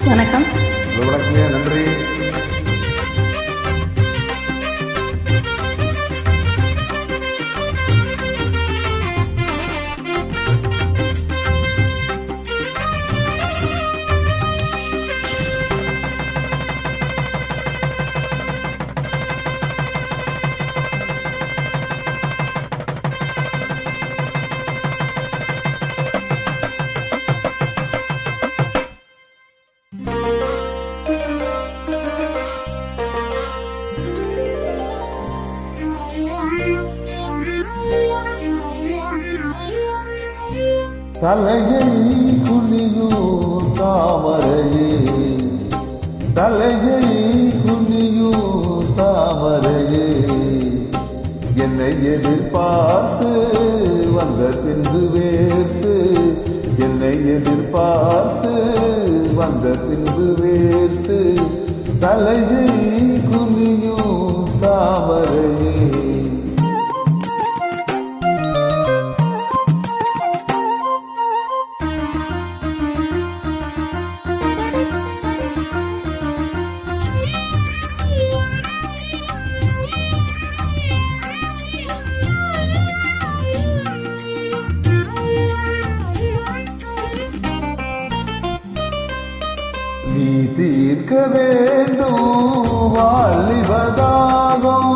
வணக்கம். வணக்கங்க, நன்றி. தலையை குனியும் தாமரையே, தலையை குனியும் தாமரையே, என்னை எதிர்பார்த்து வந்த பின்பு வேர்த்து, என்னை எதிர்பார்த்து வந்த பின்பு வேர்த்து, தலையை குனியும் தாமரையே. நீ தீர்க்க வேண்டும் வாலிபதாகம்,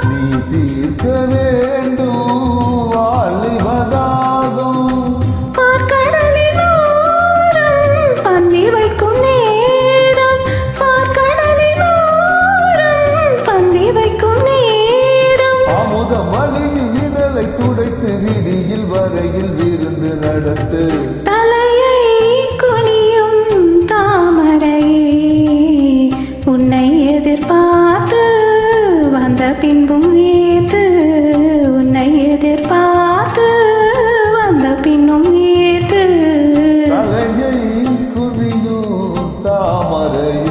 நீ தீர்க்க வேண்டும் வாலிபதாகம். பந்தி வைக்கும் நேரம், பந்தி வைக்கும் நேரம், அமுதம் அழியும் இதழை துடைத்து விடியில் வரையில் விருந்து நடத்து. தலையை குனியும் தாமரையே, உன்னை எதிர்பார்த்து வந்த பின்பும் ஏத்து, உன்னை எதிர்பார்த்து வந்த பின்னும் ஏத்து. தலையை குனியும் தாமரையே.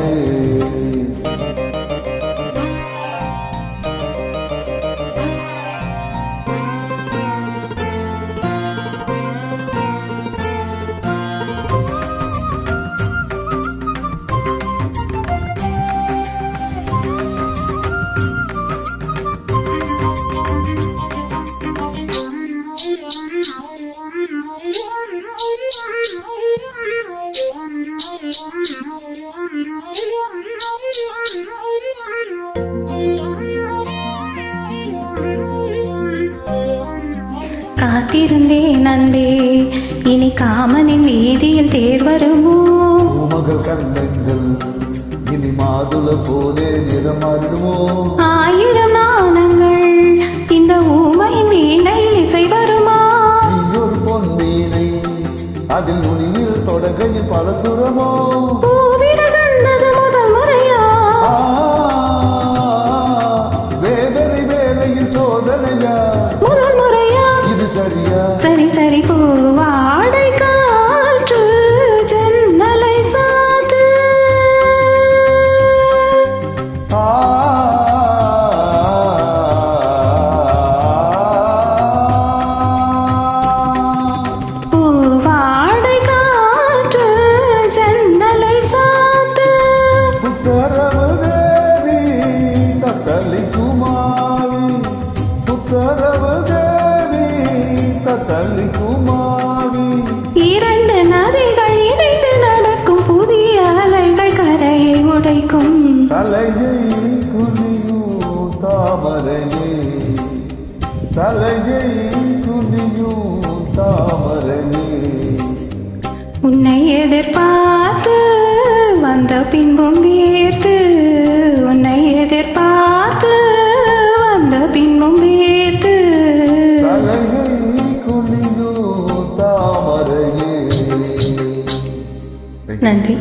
காத்திருந்தேன் அன்பே, இனி காமனின் வீதியில் தேர் வருமோ? மகள் கண்ணங்கள் இனி மாதுள போலே நிறமாறிடுமோ? ஆயிரம் நாணங்கள் இந்த ஊமையின் வீணையில் இசை வருமா? நீ ஒரு பொன் வீணை, அதில் நுனியில் தொடங்கையில் பல சுரமோ? பூவிரகந்தது முதல் முறையா? வேதனை வேலையில் சோதனையா? முதல் முறையா? இது சரியா? சரி சரி, பூவாடை காற்று ஜன்னலை சாத்து. பூவாடை காற்று ஜன்னலை சாத்து. புத்தரவு தேவி தத்தலி குமாரி, புத்தரவு தேவி தத்தலி குமாரி. இரண்டு நதிகள் இணைந்து நடக்கும் புதிய அலைகள் கரையை உடைக்கும். தலையை குனியும் தாமரையே, தலையை குனியும் தாமரையே. உன்னை எதிர்பார்த்து வந்த பின்பும் வேர்த்து, உன்னை எதிர்பார்த்து வந்த பின்பும் வேர்த்து. தலையை குனியும் தாமரையே. நன்றி.